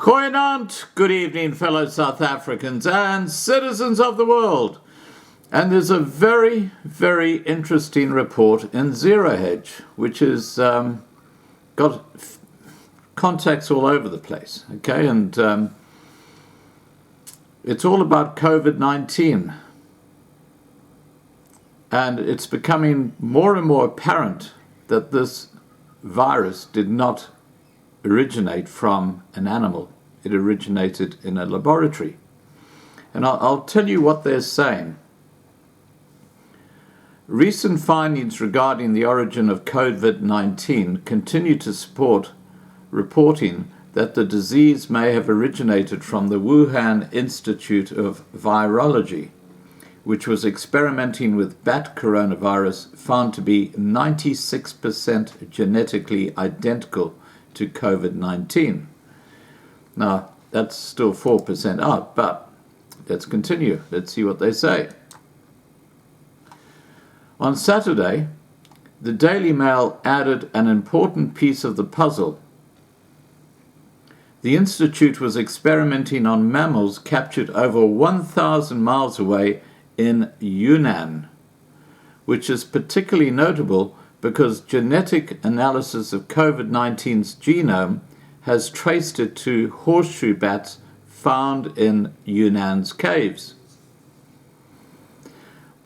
Goeienaand, good evening, fellow South Africans and citizens of the world. And there's a very, very interesting report in Zero Hedge, which has got contacts all over the place, okay? And it's all about COVID-19. And it's becoming more and more apparent that this virus did not originate from an animal. It originated in a laboratory. And I'll tell you what they're saying. Recent findings regarding the origin of COVID-19 continue to support reporting that the disease may have originated from the Wuhan Institute of Virology, which was experimenting with bat coronavirus found to be 96% genetically identical to COVID-19. Now, that's still 4% out, but let's continue. Let's see what they say. On Saturday, the Daily Mail added an important piece of the puzzle. The Institute was experimenting on mammals captured over 1,000 miles away in Yunnan, which is particularly notable because genetic analysis of COVID-19's genome has traced it to horseshoe bats found in Yunnan's caves.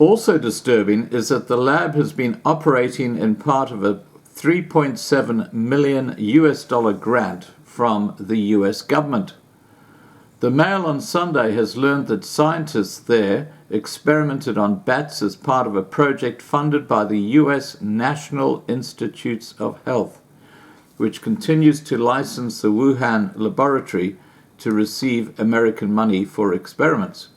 Also disturbing is that the lab has been operating in part of a $3.7 million grant from the US government. The Mail on Sunday has learned that scientists there experimented on bats as part of a project funded by the US National Institutes of Health, which continues to license the Wuhan laboratory to receive American money for experiments.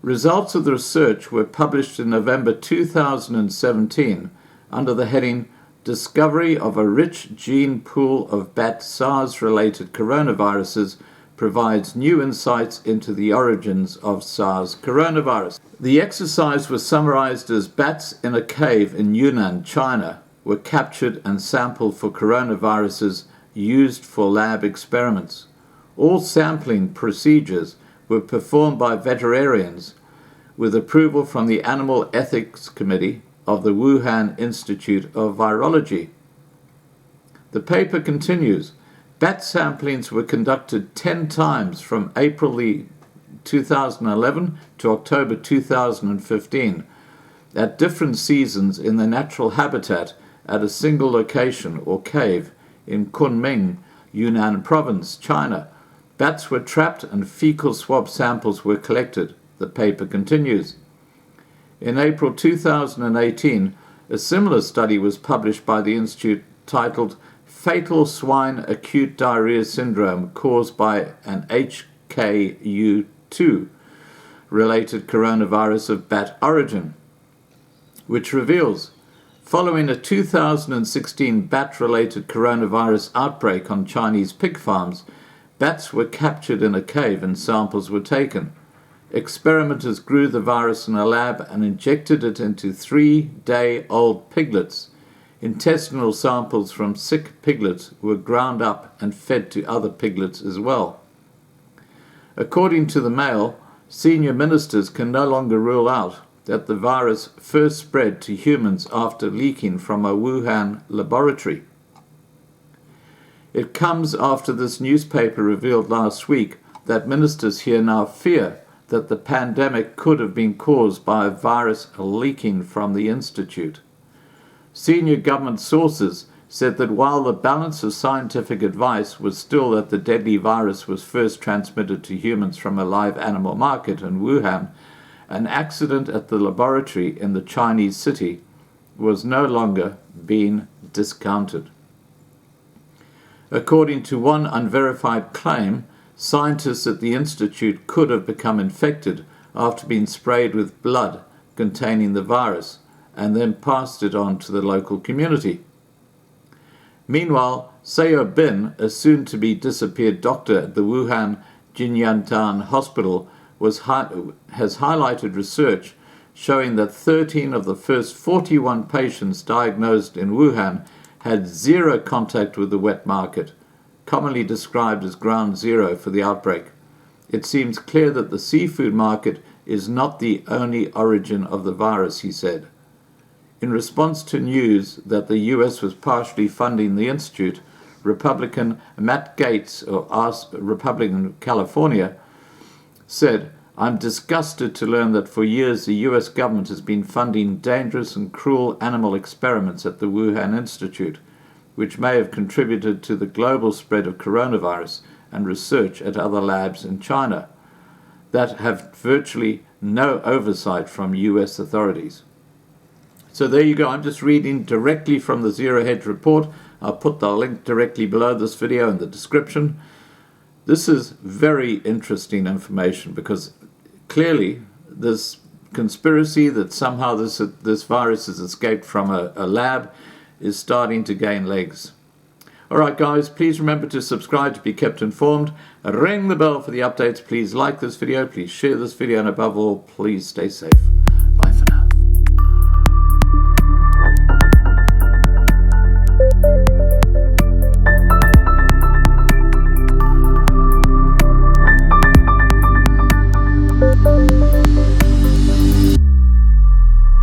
Results of the research were published in November 2017 under the heading Discovery of a Rich Gene Pool of Bat SARS-related Coronaviruses provides new insights into the origins of SARS coronavirus. The exercise was summarized as bats in a cave in Yunnan, China, were captured and sampled for coronaviruses used for lab experiments. All sampling procedures were performed by veterinarians with approval from the Animal Ethics Committee of the Wuhan Institute of Virology. The paper continues. Bat samplings were conducted 10 times from April 2011 to October 2015 at different seasons in the natural habitat at a single location or cave in Kunming, Yunnan Province, China. Bats were trapped and fecal swab samples were collected. The paper continues. In April 2018, a similar study was published by the Institute titled Fatal Swine Acute Diarrhea Syndrome Caused by an HKU2 related coronavirus of bat origin, which reveals, following a 2016 bat-related coronavirus outbreak on Chinese pig farms, bats were captured in a cave and samples were taken. Experimenters grew the virus in a lab and injected it into 3-day-old piglets. Intestinal samples from sick piglets were ground up and fed to other piglets as well. According to the Mail, senior ministers can no longer rule out that the virus first spread to humans after leaking from a Wuhan laboratory. It comes after this newspaper revealed last week that ministers here now fear that the pandemic could have been caused by a virus leaking from the institute. Senior government sources said that while the balance of scientific advice was still that the deadly virus was first transmitted to humans from a live animal market in Wuhan, an accident at the laboratory in the Chinese city was no longer being discounted. According to one unverified claim, scientists at the institute could have become infected after being sprayed with blood containing the virus and then passed it on to the local community. Meanwhile, Seo Bin, a soon-to-be disappeared doctor at the Wuhan Jinyantan Hospital, has highlighted research showing that 13 of the first 41 patients diagnosed in Wuhan had zero contact with the wet market, commonly described as ground zero for the outbreak. It seems clear that the seafood market is not the only origin of the virus, he said. In response to news that the US was partially funding the institute, Republican Matt Gaetz, Republican of California, said, "I'm disgusted to learn that for years the US government has been funding dangerous and cruel animal experiments at the Wuhan Institute, which may have contributed to the global spread of coronavirus and research at other labs in China that have virtually no oversight from US authorities." So there you go. I'm just reading directly from the Zero Hedge report. I'll put the link directly below this video in the description. This is very interesting information because clearly this conspiracy that somehow this virus has escaped from a lab is starting to gain legs. All right, guys, please remember to subscribe to be kept informed. Ring the bell for the updates. Please like this video. Please share this video. And above all, please stay safe.